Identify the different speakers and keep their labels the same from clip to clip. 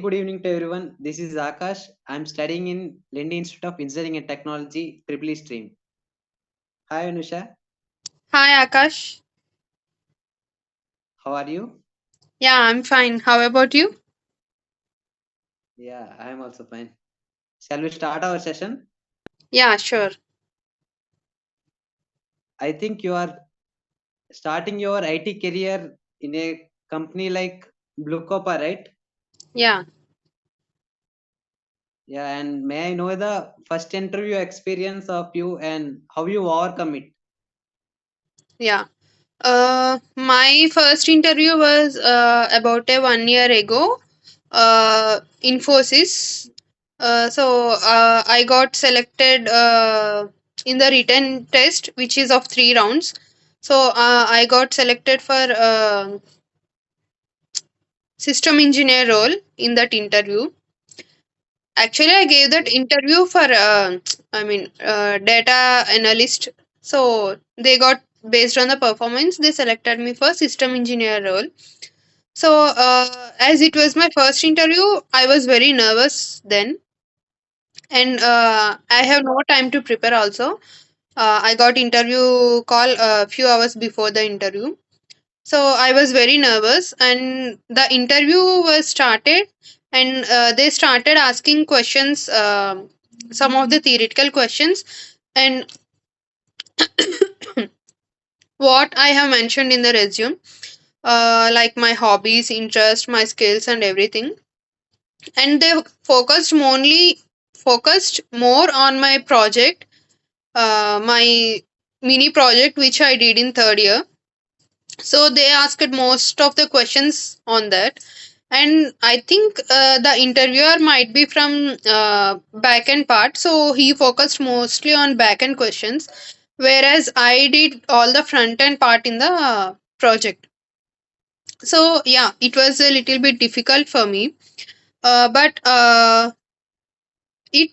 Speaker 1: good evening to everyone. This is Akash. I'm studying in Lendi Institute of Engineering and Technology, Triple E stream. Hi, Anusha.
Speaker 2: Hi Akash.
Speaker 1: How are you?
Speaker 2: Yeah, I'm fine. How about you?
Speaker 1: Yeah, I'm also fine. Shall we start our session?
Speaker 2: Yeah, sure.
Speaker 1: I think you are starting your IT career in a company like Blue Copa, right?
Speaker 2: Yeah,
Speaker 1: Yeah, and may I know the first interview experience of you and how you overcome it?
Speaker 2: yeah. My first interview was about a 1 year ago. Infosys. I got selected in the written test, which is of 3 rounds. I got selected for system engineer role in that interview. Actually, I gave that
Speaker 1: Okay.
Speaker 2: interview for, data analyst. So they got, based on the performance, they selected me for system engineer role. As it was my first interview, I was very nervous then, and I have no time to prepare. Also, I got interview call a few hours before the interview. So I was very nervous, and the interview was started, and they started asking questions, some of the theoretical questions, and what I have mentioned in the resume, like my hobbies, interest, my skills, and everything. And they focused more on my project, my mini project which I did in third year. So they asked most of the questions on that, and I think the interviewer might be from back end part, so he focused mostly on back end questions, whereas I did all the front end part in the project. So yeah, it was a little bit difficult for me, but it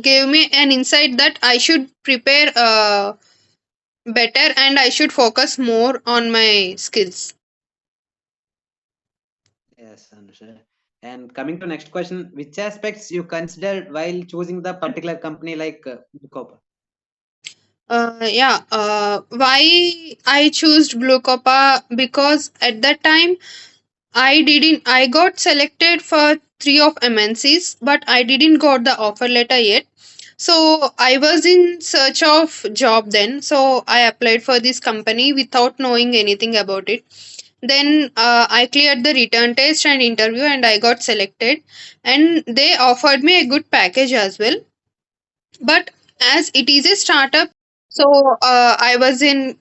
Speaker 2: gave me an insight that I should prepare better, and I should focus more on my skills.
Speaker 1: Yes, Anusha. And coming to next question, which aspects you considered while choosing the particular company like Blue Copa?
Speaker 2: Why I chose Blue Copa? Because at that time I got selected for three of MNCs, but I didn't got the offer letter yet. So I was in search of job then. So I applied for this company without knowing anything about it. Then I cleared the return test and interview, and I got selected. And they offered me a good package as well. But as it is a startup, so I was in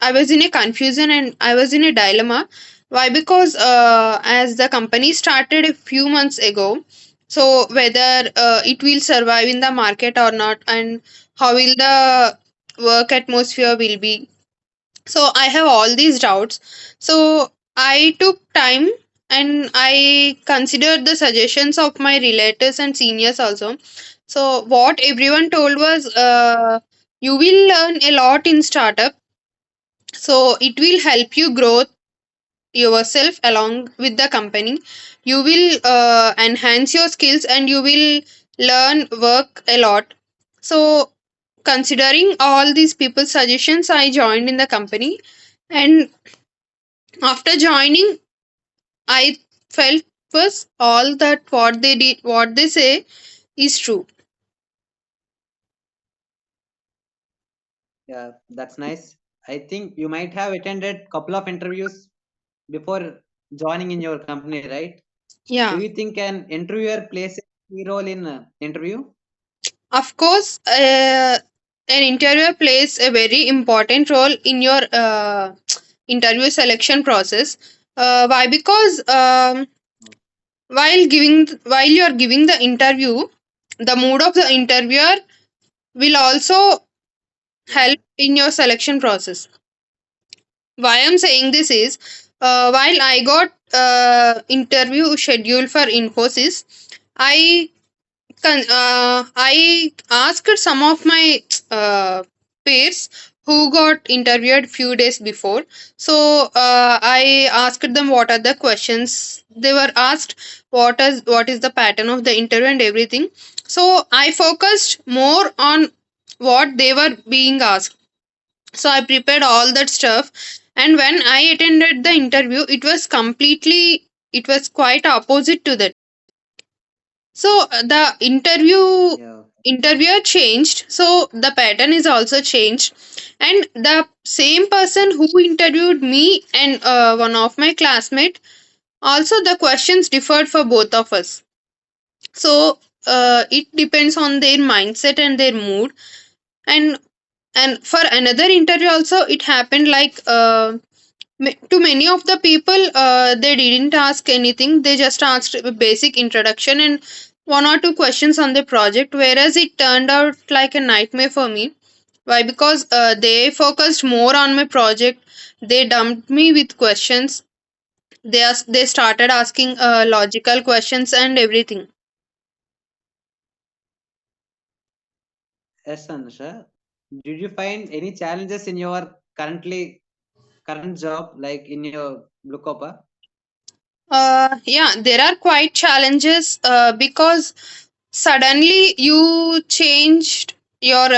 Speaker 2: a confusion, and I was in a dilemma. Why? Because as the company started a few months ago, so whether it will survive in the market or not, and how will the work atmosphere will be. So I have all these doubts. So I took time, and I considered the suggestions of my relatives and seniors also. So what everyone told was, you will learn a lot in startup, so it will help you grow yourself along with the company. You will enhance your skills, and you will learn work a lot. So considering all these people's suggestions, I joined in the company. And after joining, I felt was all that what they say is true.
Speaker 1: Yeah, that's nice. I think you might have attended couple of interviews before joining in your company, right? Do
Speaker 2: Yeah,
Speaker 1: you think an interviewer plays a key role in interview?
Speaker 2: of course, an interviewer plays a very important role in your interview selection process. Why? Because while you are giving the interview, the mood of the interviewer will also
Speaker 1: Yeah.
Speaker 2: help in your selection process. Why I'm saying this is, while I got interview scheduled for Infosys, I I asked some of my uh, peers who got interviewed few days before. So I asked them what are the questions they were asked, what is the pattern of the interview and everything. So I focused more on what they were being asked. So I prepared all that stuff, and when I attended the interview, it was quite opposite to that. So the
Speaker 1: Yeah.
Speaker 2: interviewer changed, so the pattern is also changed, and the same person who interviewed me and one of my classmate, also the questions differed for both of us. So it depends on their mindset and their mood. And and for another interview also it happened like to many of the people, they didn't ask anything, they just asked a basic introduction and one or two questions on the project, whereas it turned out like a nightmare for me. Why? Because they focused more on my project, they dumped me with questions, they started asking logical questions and everything.
Speaker 1: Yes, Anusha. Did you find any challenges in your current job, like in your Blue Copper?
Speaker 2: Yeah, there are quite challenges because suddenly you changed your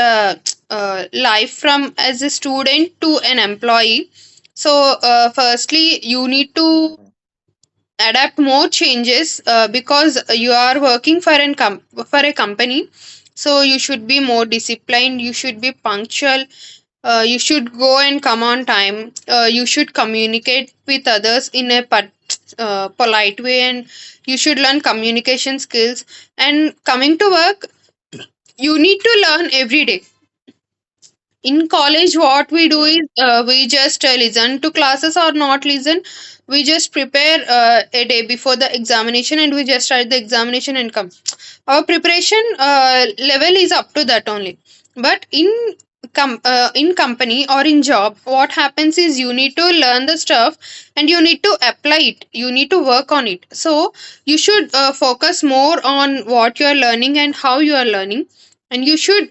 Speaker 2: life from as a student to an employee. So firstly you need to adapt more changes because you are working for for a company. So you should be more disciplined, you should be punctual, you should go and come on time, you should communicate with others in a polite way, and you should learn communication skills. And coming to work, you need to learn every day. In college what we do
Speaker 1: Yeah.
Speaker 2: is we just listen to classes or not listen, we just prepare a day before the examination and we just write the examination and come. Our preparation level is up to that only. But in company or in job, what happens is you need to learn the stuff and you need to apply it, you need to work on it. So you should focus more on what you are learning and how you are learning, and you should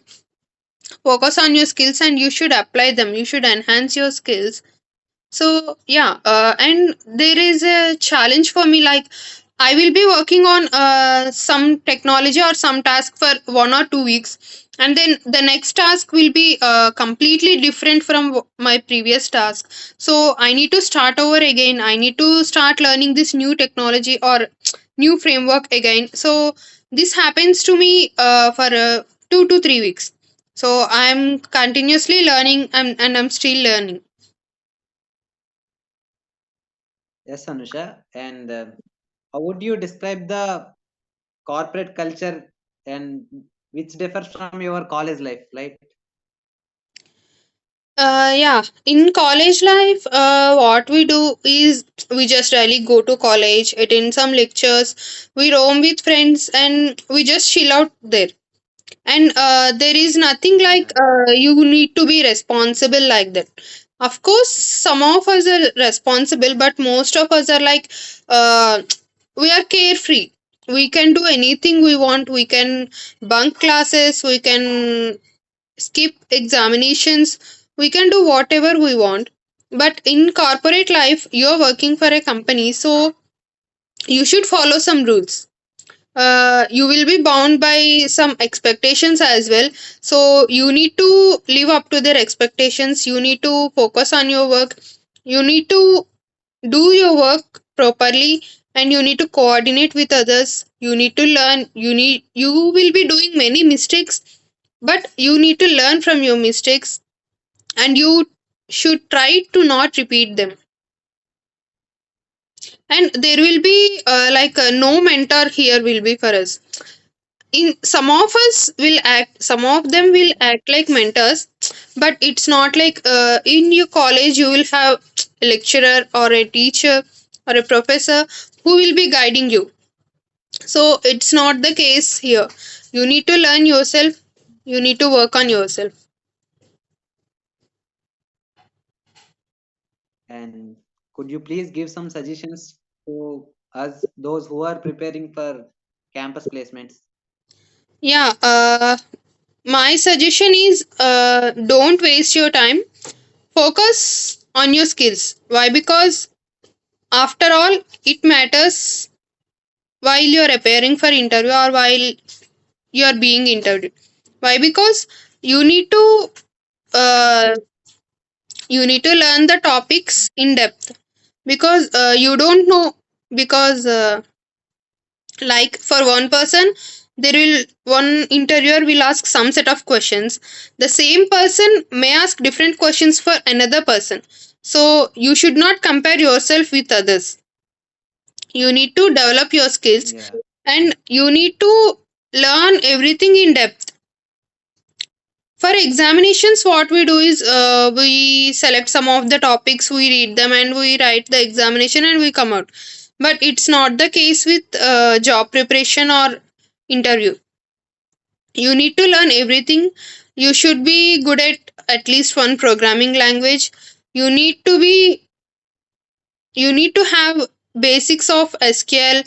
Speaker 2: focus on your skills and you should apply them, you should enhance your skills. So yeah, and there is a challenge for me, like I will be working on some technology or some task for 1 or 2 weeks, and then the next task will be completely different from my previous task. So I need to start over again, I need to start learning this new technology or new framework again. So this happens to me for 2 to 3 weeks. So I'm continuously learning, and I'm still learning.
Speaker 1: Yes, Anusha. And how would you describe the corporate culture and which differs from your college life, like?
Speaker 2: Yeah, in college life, what we do is we just really go to college, attend some lectures, we roam with friends, and we just chill out there. And there is nothing like
Speaker 1: Yeah.
Speaker 2: you need to be responsible like that. Of course, some of us are responsible, but most of us are like we are carefree. We can do anything we want. We can bunk classes. We can skip examinations, we can do whatever we want. But in corporate life, you're working for a company, so you should follow some rules. You will be bound by some expectations as well. So you need to live up to their expectations. You need to focus on your work. You need to do your work properly, and you need to coordinate with others. You need to learn. You will be doing many mistakes, but you need to learn from your mistakes, and you should try to not repeat them. And there will be no mentor here will be for us. In some of us will act, some of them will act like mentors, but it's not like in your college you will have a lecturer or a teacher or a professor who will be guiding you. So it's not the case here. You need to learn yourself, you need to work on yourself.
Speaker 1: And could you please give some suggestions to us, those who are preparing for campus placements?
Speaker 2: Yeah, my suggestion is don't waste your time. Focus on your skills. Why? Because after all, it matters while you're appearing for interview or while you're being interviewed. Why? Because you need to uh, learn the topics in depth, because you don't know, because like for one person, there will one interviewer will ask some set of questions, the same person may ask different questions for another person. So you should not compare yourself with others. You need to develop your skills,
Speaker 1: Yeah.
Speaker 2: and you need to learn everything in depth. For examinations, what we do is we select some of the topics, we read them, and we write the examination, and we come out. But it's not the case with job preparation or interview. You need to learn everything. You should be good at least one programming language. You need to be you need to have basics of SQL,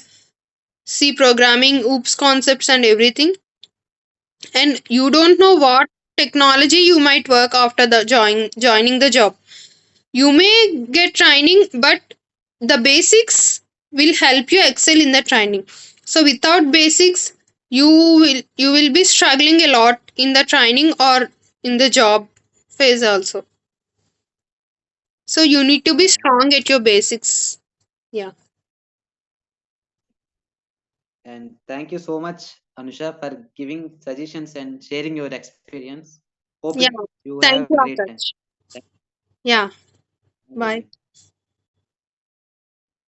Speaker 2: C programming, OOPS concepts, and everything. And you don't know what technology you might work after the joining the job. You may get training, but the basics will help you excel in the training. So without basics, you will be struggling a lot in the training or in the job phase also. So you need to be
Speaker 1: Yeah.
Speaker 2: strong at your basics. Yeah.
Speaker 1: And thank you so much, Anusha, for giving suggestions and sharing your experience. Hope
Speaker 2: Yeah.
Speaker 1: you have
Speaker 2: Thank
Speaker 1: a
Speaker 2: you,
Speaker 1: great time.
Speaker 2: Akash.
Speaker 1: Thank
Speaker 2: Yeah.
Speaker 1: you. Have a good
Speaker 2: Bye.
Speaker 1: day.